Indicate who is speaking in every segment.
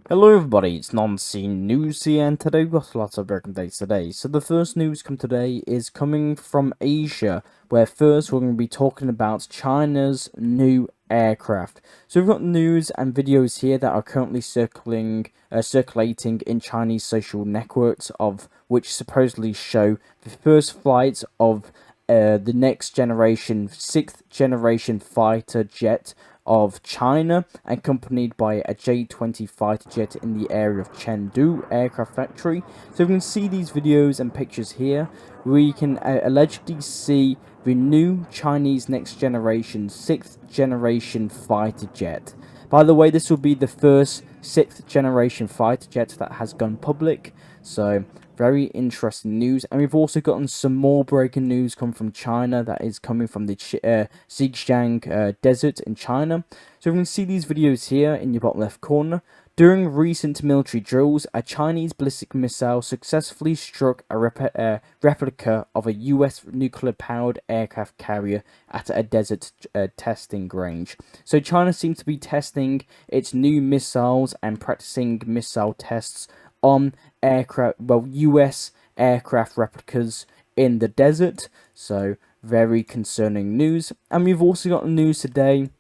Speaker 1: Hello everybody, it's Non-Scene News here, and today we've got lots of breaking days today. So the first news today is coming from Asia, where first we're going to be talking about China's new aircraft. So we've got news and videos here that are currently circulating in Chinese social networks, of which supposedly show the first flights of the next generation, 6th generation fighter jet of China, accompanied by a J-20 fighter jet in the area of Chengdu aircraft factory. So we can see these videos and pictures here. We can allegedly see the new Chinese next generation 6th generation fighter jet. By the way, this will be the first 6th generation fighter jet that has gone public. So very interesting news. And we've also gotten some more breaking news come from China that is coming from the 6th-gen desert in China. So we can see these videos here in your bottom left corner. During recent military drills, a Chinese ballistic missile successfully struck a replica of a US nuclear-powered aircraft carrier at a desert testing range. So China seems to be testing its new missiles and practicing missile tests on US aircraft replicas in the desert. So very concerning news. And we've also got news today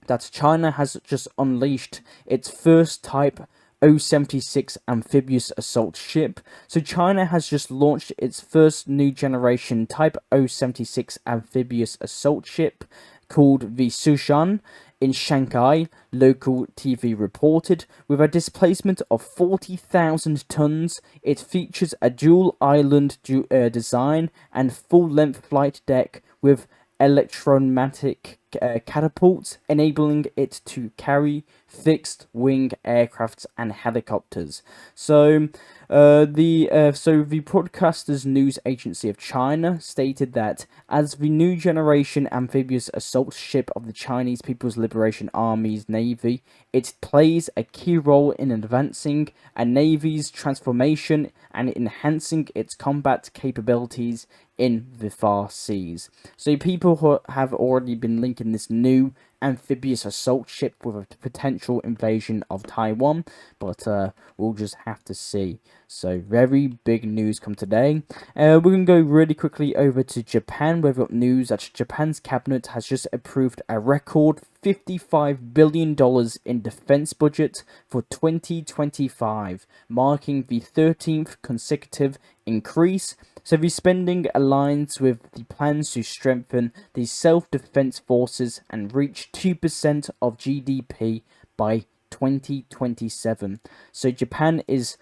Speaker 1: that China has just unleashed its first type O-76 amphibious assault ship. So China has just launched its first new generation type O-76 amphibious assault ship called the Sushan in Shanghai, local TV reported. With a displacement of 40,000 tons, it features a dual island design and full-length flight deck with electromagnetic catapults, enabling it to carry fixed wing aircrafts and helicopters. So the Broadcasters News Agency of China stated that as the new generation amphibious assault ship of the Chinese People's Liberation Army's Navy, it plays a key role in advancing a Navy's transformation and enhancing its combat capabilities in the far seas. So people who have already been linking this new amphibious assault ship with a potential invasion of Taiwan, but we'll just have to see. So very big news come today. We're going to go really quickly over to Japan. We've got news that Japan's cabinet has just approved a record $55 billion in defense budget for 2025, marking the 13th consecutive increase. So the spending aligns with the plans to strengthen the self-defense forces and reach 2% of GDP by 2027. So Japan is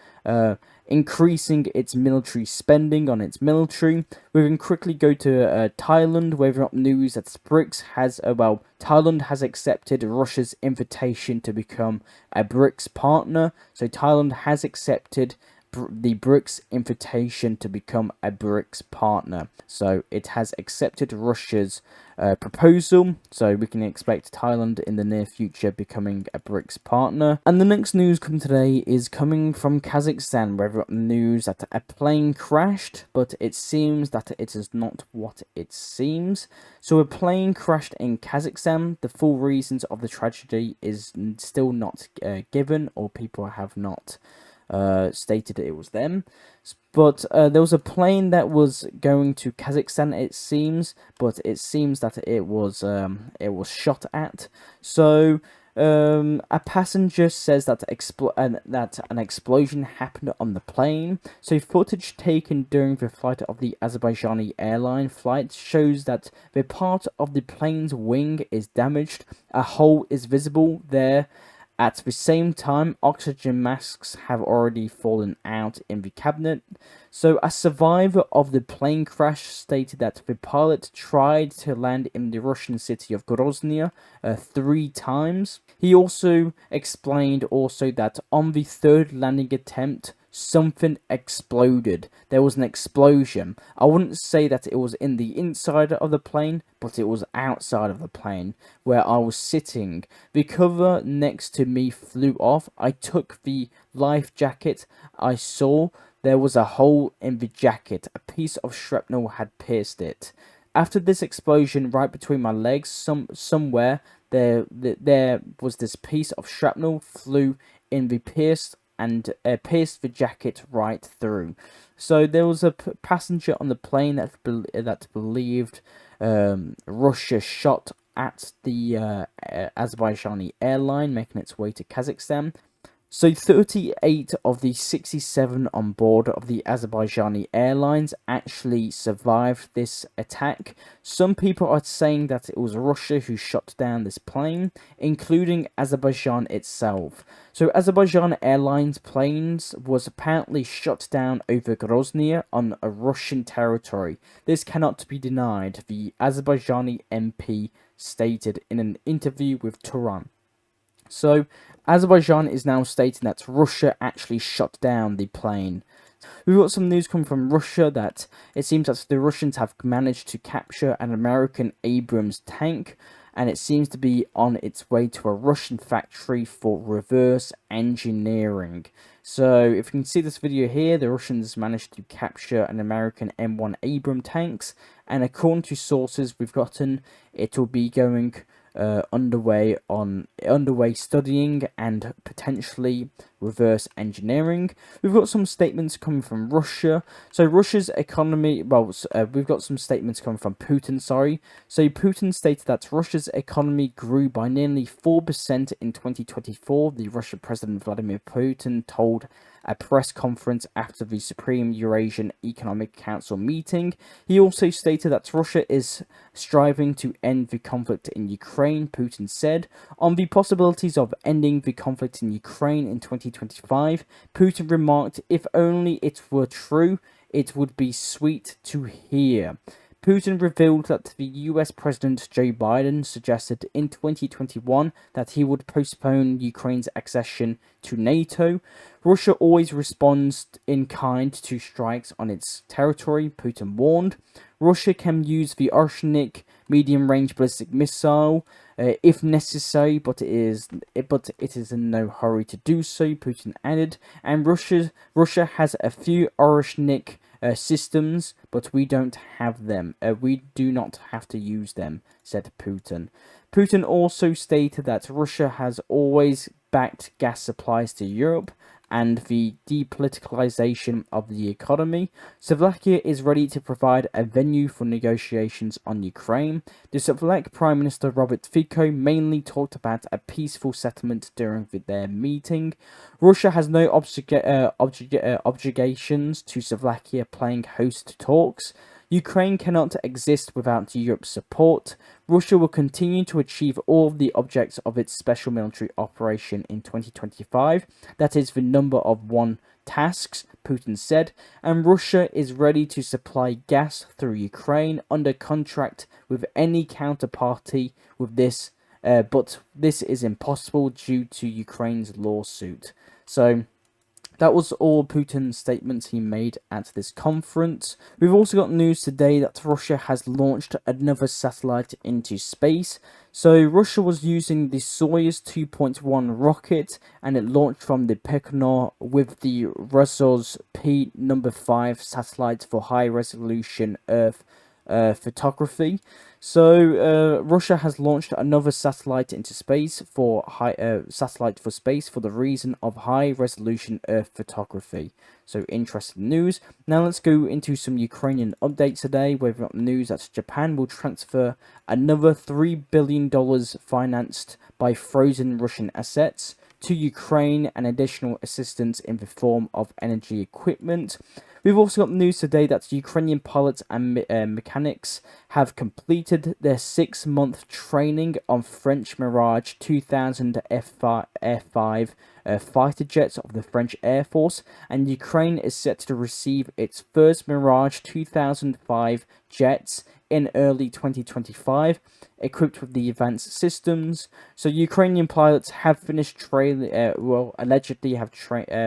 Speaker 1: increasing its military spending on its military. We can quickly go to Thailand, where we've got news that Thailand has accepted Russia's invitation to become a BRICS partner. So Thailand has accepted the BRICS invitation to become a BRICS partner. So it has accepted Russia's proposal. So we can expect Thailand in the near future becoming a BRICS partner. And the next news today is coming from Kazakhstan, where we've got news that a plane crashed, but it seems that it is not what it seems. So a plane crashed in Kazakhstan. The full reasons of the tragedy is still not given, or people have not stated that it was them, but there was a plane that was going to Kazakhstan, it seems, but it seems that it was shot at. So a passenger says that an explosion happened on the plane. So footage taken during the flight of the Azerbaijani airline flight shows that the part of the plane's wing is damaged. A hole is visible there. At the same time, oxygen masks have already fallen out in the cabinet. So a survivor of the plane crash stated that the pilot tried to land in the Russian city of Grozny 3 times. He also explained that on the third landing attempt, something exploded. There was an explosion. I wouldn't say that it was in the inside of the plane, but it was outside of the plane where I was sitting. The cover next to me flew off. I took the life jacket. I saw there was a hole in the jacket. A piece of shrapnel had pierced it. After this explosion, right between my legs, somewhere there was this piece of shrapnel flew in the pierced the jacket right through. So there was a passenger on the plane that believed Russia shot at the Azerbaijani airline making its way to Kazakhstan. So 38 of the 67 on board of the Azerbaijani airlines actually survived this attack. Some people are saying that it was Russia who shot down this plane, including Azerbaijan itself. So Azerbaijan Airlines planes was apparently shot down over Grozny on a Russian territory. This cannot be denied, the Azerbaijani MP stated in an interview with Turan. So, Azerbaijan is now stating that Russia actually shot down the plane. We've got some news coming from Russia that it seems that the Russians have managed to capture an American Abrams tank, and it seems to be on its way to a Russian factory for reverse engineering. So, if you can see this video here, the Russians managed to capture an American M1 Abrams tanks, and according to sources we've gotten, it will be going underway studying and potentially reverse engineering. We've got some statements coming from Russia. So Russia's economy, we've got some statements coming from Putin, sorry. So Putin stated that Russia's economy grew by nearly 4% in 2024. The Russian President Vladimir Putin told a press conference after the Supreme Eurasian Economic Council meeting. He also stated that Russia is striving to end the conflict in Ukraine, Putin said. On the possibilities of ending the conflict in Ukraine in 2025, Putin remarked, "If only it were true, it would be sweet to hear." Putin revealed that the US President Joe Biden suggested in 2021 that he would postpone Ukraine's accession to NATO. Russia always responds in kind to strikes on its territory, Putin warned. Russia can use the Arnik medium-range ballistic missile if necessary, but it is in no hurry to do so, Putin added. And Russia has a few Arnik systems, but we don't have them. We do not have to use them, said Putin. Putin also stated that Russia has always backed gas supplies to Europe and the depoliticalization of the economy. Slovakia is ready to provide a venue for negotiations on Ukraine. The Slovak Prime Minister Robert Fico mainly talked about a peaceful settlement during their meeting. Russia has no obligations to Slovakia playing host to talks. Ukraine cannot exist without Europe's support. Russia will continue to achieve all of the objects of its special military operation in 2025. That is the number of one tasks, Putin said, and Russia is ready to supply gas through Ukraine under contract with any counterparty with this, but this is impossible due to Ukraine's lawsuit. So that was all Putin's statements he made at this conference. We've also got news today that Russia has launched another satellite into space. So Russia was using the Soyuz 2.1 rocket, and it launched from the Baikonur with the Rosos P-5 satellite for high-resolution Earth photography. So Russia has launched another satellite into space for space for the reason of high-resolution Earth photography. So interesting news. Now let's go into some Ukrainian updates today. We've got news that Japan will transfer another $3 billion financed by frozen Russian assets to Ukraine and additional assistance in the form of energy equipment. We've also got news today that Ukrainian pilots and mechanics have completed their 6-month training on French Mirage 2000 F5 fighter jets of the French Air Force, and Ukraine is set to receive its first Mirage 2005 jets in early 2025, equipped with the advanced systems. So Ukrainian pilots have finished allegedly have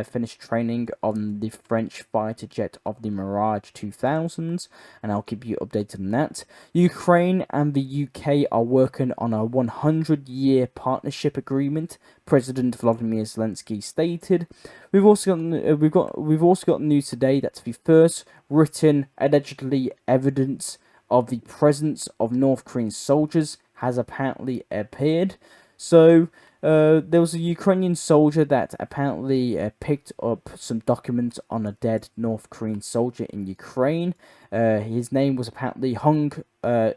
Speaker 1: finished training on the French fighter jet of the Mirage 2000s, and I'll keep you updated on that. Ukraine and the UK are working on a 100-year partnership agreement, President Volodymyr Zelensky stated. We've also got news today that the first written allegedly evidence of the presence of North Korean soldiers has apparently appeared. So There was a Ukrainian soldier that apparently picked up some documents on a dead North Korean soldier in Ukraine. His name was apparently Haeyong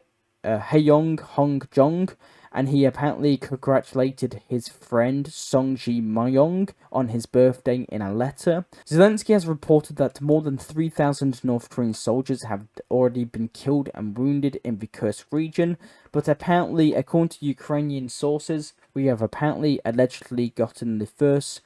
Speaker 1: Hong Jong, and he apparently congratulated his friend Songji Mayong on his birthday in a letter. Zelensky has reported that more than 3,000 North Korean soldiers have already been killed and wounded in the Kursk region, but apparently, according to Ukrainian sources, we have apparently allegedly gotten the first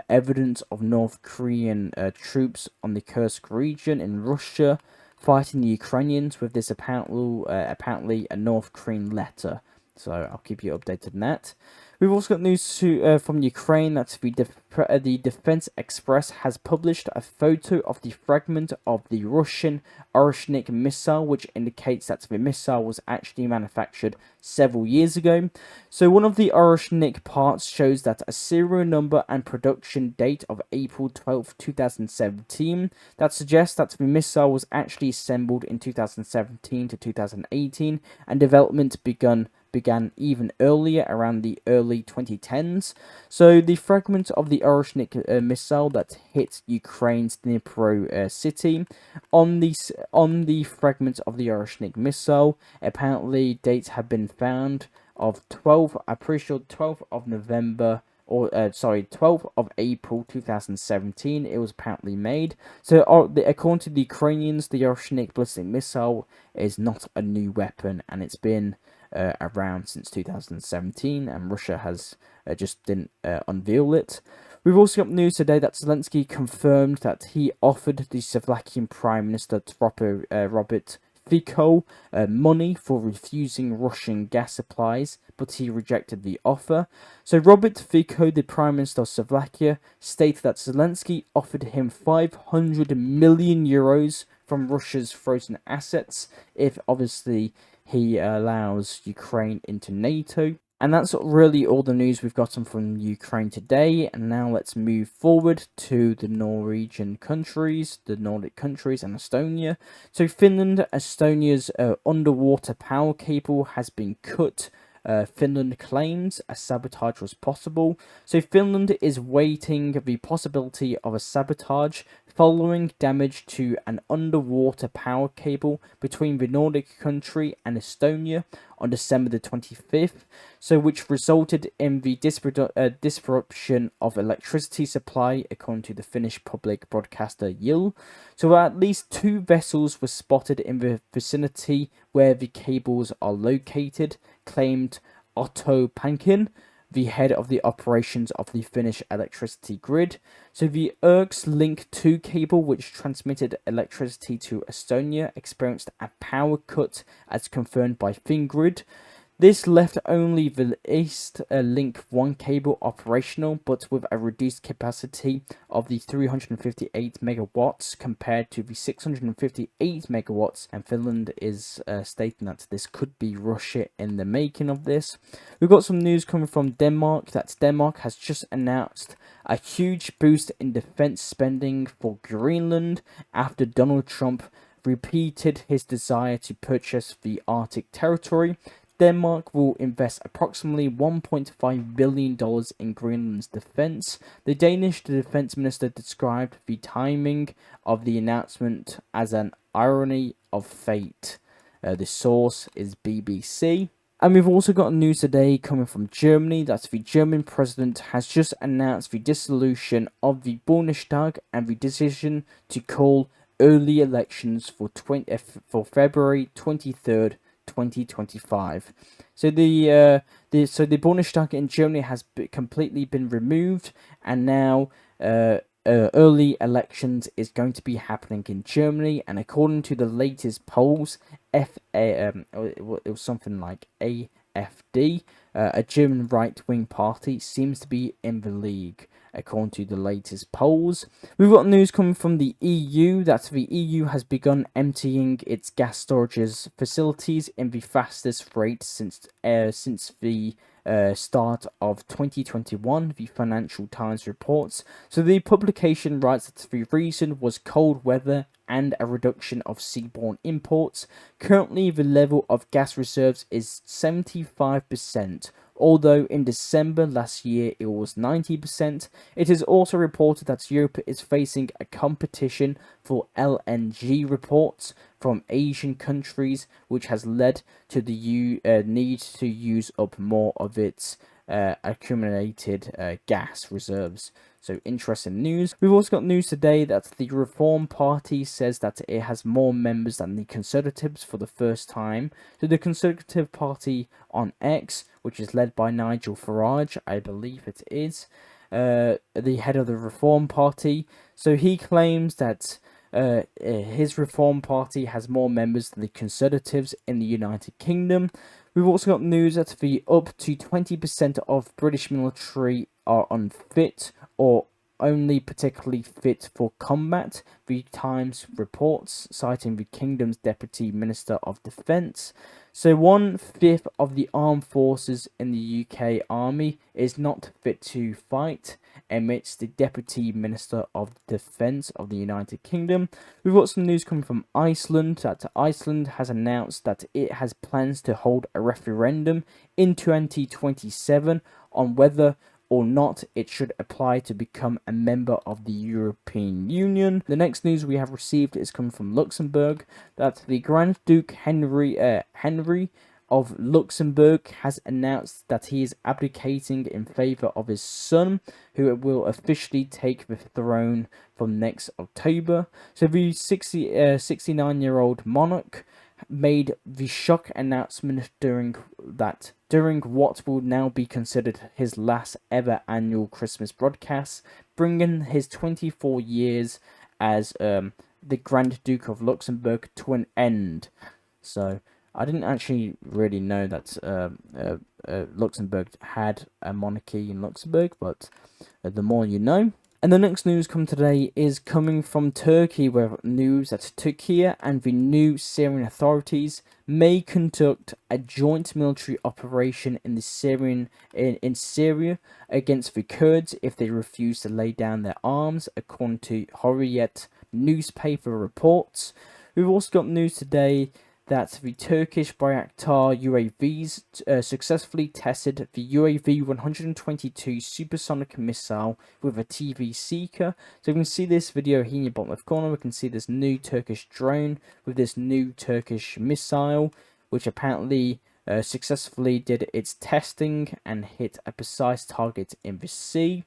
Speaker 1: evidence of North Korean troops on the Kursk region in Russia fighting the Ukrainians with this apparently a North Korean letter. So I'll keep you updated on that. We've also got news from Ukraine that the Defense Express has published a photo of the fragment of the Russian Arnik missile, which indicates that the missile was actually manufactured several years ago. So one of the Arnik parts shows that a serial number and production date of April 12, 2017. That suggests that the missile was actually assembled in 2017 to 2018 and development began even earlier, around the early 2010s. So the fragment of the Arnik missile that hit Ukraine's Dnipro city, on the fragment of the Arnik missile, apparently dates have been found of 12th of November, or 12th of April 2017, it was apparently made. So according to the Ukrainians, the Arnik ballistic missile is not a new weapon, and it's been around since 2017, and Russia has just didn't unveil it. We've also got news today that Zelensky confirmed that he offered the Slovakian Prime Minister Robert Fico money for refusing Russian gas supplies, but he rejected the offer. So Robert Fico, the Prime Minister of Slovakia, stated that Zelensky offered him 500 million euros from Russia's frozen assets if obviously he allows Ukraine into NATO. And that's really all the news we've gotten from Ukraine today. And now let's move forward to the Norwegian countries, the Nordic countries, and Estonia. So Finland, Estonia's underwater power cable has been cut. Finland claims a sabotage was possible. So Finland is waiting the possibility of a sabotage following damage to an underwater power cable between the Nordic country and Estonia on December the 25th, so which resulted in the disruption of electricity supply, according to the Finnish public broadcaster Yle. So at least 2 vessels were spotted in the vicinity where the cables are located, claimed Otto Pankin, the head of the operations of the Finnish electricity grid. So the Erks Link 2 cable, which transmitted electricity to Estonia, experienced a power cut as confirmed by Fingrid. This left only the East Link 1 cable operational, but with a reduced capacity of the 358 megawatts compared to the 658 megawatts, and Finland is stating that this could be Russia in the making of this. We've got some news coming from Denmark, that Denmark has just announced a huge boost in defense spending for Greenland after Donald Trump repeated his desire to purchase the Arctic territory. Denmark will invest approximately $1.5 billion in Greenland's defense. The Danish defense minister described the timing of the announcement as an irony of fate. The source is BBC. And we've also got news today coming from Germany that the German president has just announced the dissolution of the Bundestag and the decision to call early elections for February 23rd, 2025. So the Bundestag in Germany has completely been removed, and now early elections is going to be happening in Germany. And according to the latest polls, it was something like AfD, a German right-wing party, seems to be in the league, according to the latest polls. We've got news coming from the EU that the EU has begun emptying its gas storage facilities in the fastest rate since the start of 2021, the Financial Times reports. So the publication writes that the reason was cold weather and a reduction of seaborne imports. Currently, the level of gas reserves is 75%, although in December last year it was 90%. It is also reported that Europe is facing a competition for LNG reports from Asian countries, which has led to the need to use up more of its accumulated gas reserves. So interesting news. We've also got news today that the Reform Party says that it has more members than the Conservatives for the first time. So the Conservative Party on X, which is led by Nigel Farage, I believe it is, the head of the Reform Party. So he claims that his Reform Party has more members than the Conservatives in the United Kingdom. We've also got news that up to 20% of British military are unfit or only particularly fit for combat, the Times reports, citing the Kingdom's Deputy Minister of Defence. So 1/5 of the armed forces in the UK Army is not fit to fight, amidst the Deputy Minister of Defence of the United Kingdom. We've got some news coming from Iceland, that Iceland has announced that it has plans to hold a referendum in 2027 on whether or not it should apply to become a member of the European Union. The next news we have received is coming from Luxembourg, that the Grand Duke Henry of Luxembourg has announced that he is abdicating in favour of his son, who will officially take the throne from next October. So the 69-year-old monarch made the shock announcement during what will now be considered his last ever annual Christmas broadcast, bringing his 24 years as the Grand Duke of Luxembourg to an end. So I didn't actually really know that Luxembourg had a monarchy in Luxembourg, but the more you know. And the next news today is coming from Turkey, where news that Turkey and the new Syrian authorities may conduct a joint military operation in Syria against the Kurds if they refuse to lay down their arms, according to Hurriyet newspaper reports. We've also got news today that the Turkish Bayraktar UAVs successfully tested the UAV 122 supersonic missile with a TV seeker. So you can see this video here in your bottom left corner. We can see this new Turkish drone with this new Turkish missile, which apparently successfully did its testing and hit a precise target in the sea.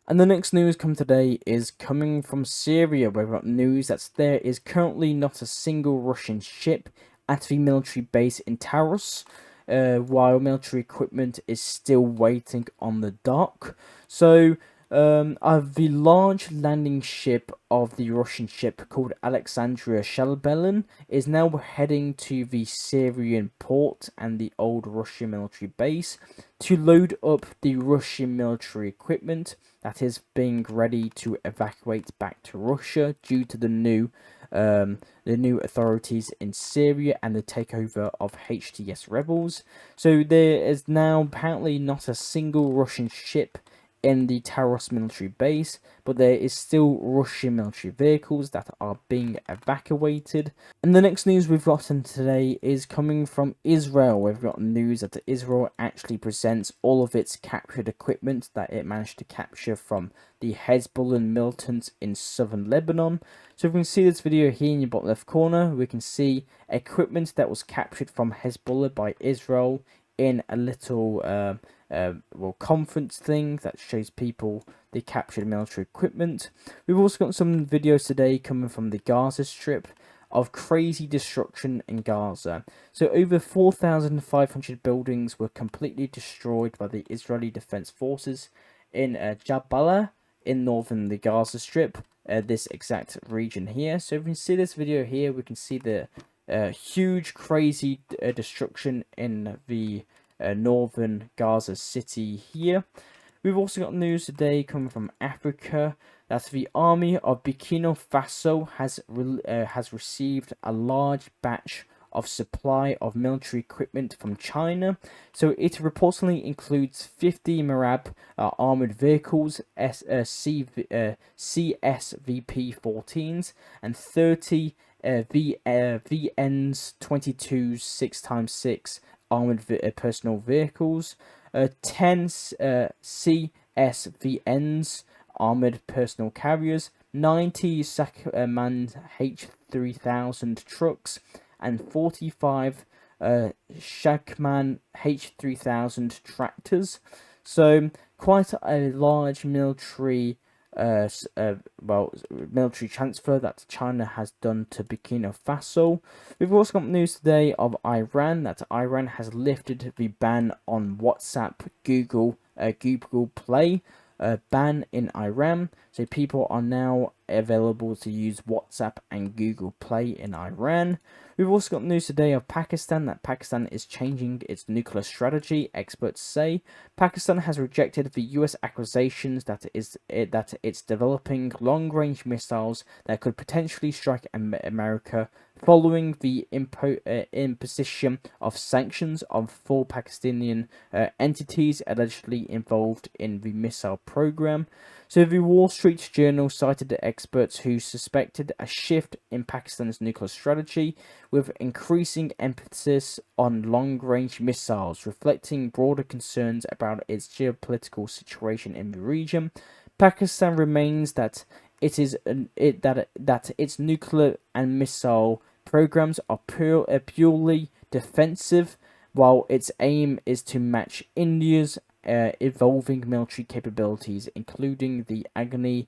Speaker 1: And the next news today is coming from Syria, where we've got news that there is currently not a single Russian ship at the military base in Taros, while military equipment is still waiting on the dock. So the large landing ship of the Russian ship called Alexandria Shelbelin is now heading to the Syrian port and the old Russian military base to load up the Russian military equipment that is being ready to evacuate back to Russia due to the new authorities in Syria and the takeover of HTS rebels. So there is now apparently not a single Russian ship in the Taros military base, but there is still Russian military vehicles that are being evacuated. And the next news we've gotten today is coming from Israel. We've got news that Israel actually presents all of its captured equipment that it managed to capture from the Hezbollah militants in southern Lebanon. So if we can see this video here in your bottom left corner, we can see equipment that was captured from Hezbollah by Israel in a little conference thing that shows people the captured military equipment. We've also got some videos today coming from the Gaza Strip of crazy destruction in Gaza. So over 4,500 buildings were completely destroyed by the Israeli Defense Forces in Jabalah in northern the Gaza Strip, this exact region here. So if we can see this video here, we can see the huge crazy destruction in the northern Gaza city here. We've also got news today coming from Africa that the army of Burkina Faso has received a large batch of supply of military equipment from China. So it reportedly includes 50 Marab armored vehicles, CSVP-14s, and 30 VNs 22 6x6 armored personal vehicles. 10 CSVNs, armored personnel carriers, 90 manned H3000 trucks, and 45 Shagman H3000 tractors. So quite a large military military transfer that China has done to Burkina Faso. We've also got news today of Iran, that Iran has lifted the ban on WhatsApp, Google Play ban in Iran. So people are now available to use WhatsApp and Google Play in Iran. We've also got news today of Pakistan, that Pakistan is changing its nuclear strategy. Experts say Pakistan has rejected the US accusations that it's developing long-range missiles that could potentially strike America, following the imposition of sanctions of 4 Pakistani entities allegedly involved in the missile program. So the Wall Street Journal cited the experts who suspected a shift in Pakistan's nuclear strategy, with increasing emphasis on long-range missiles, reflecting broader concerns about its geopolitical situation in the region. Pakistan remains that its nuclear and missile programs are purely defensive, while its aim is to match India's evolving military capabilities, including the Agni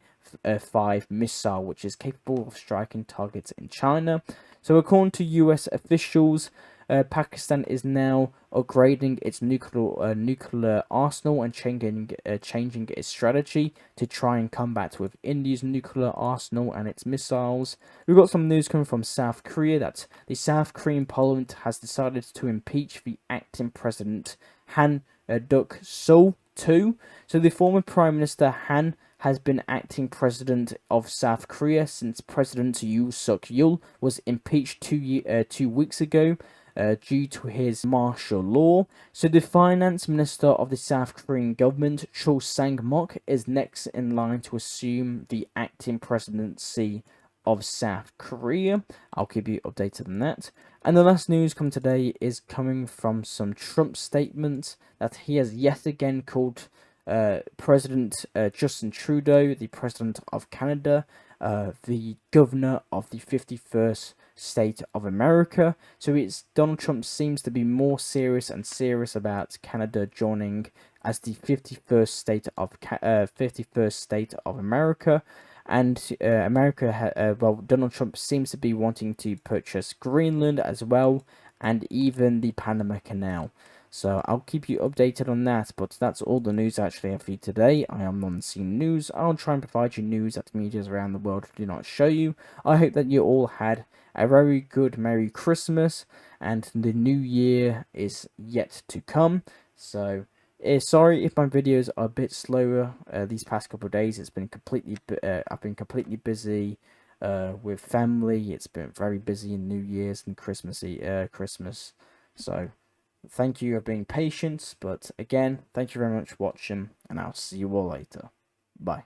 Speaker 1: 5 missile, which is capable of striking targets in China. So according to US officials, Pakistan is now upgrading its nuclear arsenal and changing its strategy to try and combat with India's nuclear arsenal and its missiles. We've got some news coming from South Korea, that the South Korean parliament has decided to impeach the acting president Han Duck-soo. So the former Prime Minister Han has been acting president of South Korea since President Yoon Suk-yeol was impeached 2 weeks ago due to his martial law. So the finance minister of the South Korean government, Cho Sang-mok, is next in line to assume the acting presidency of South Korea. I'll keep you updated on that. And the last news come today is coming from some Trump statements that he has yet again called President Justin Trudeau, the president of Canada, the governor of the 51st state of America. So Donald Trump seems to be more serious and serious about Canada joining as the 51st state of America. And Donald Trump seems to be wanting to purchase Greenland as well, and even the Panama Canal. So I'll keep you updated on that, but that's all the news I actually have for you today. I am Non-Scene News. I'll try and provide you news that medias around the world do not show you. I hope that you all had a very good Merry Christmas, and the new year is yet to come. So sorry if my videos are a bit slower these past couple of days. It's been I've been completely busy with family. It's been very busy in New Year's and Christmas. So thank you for being patient, but again, thank you very much for watching, and I'll see you all later. Bye.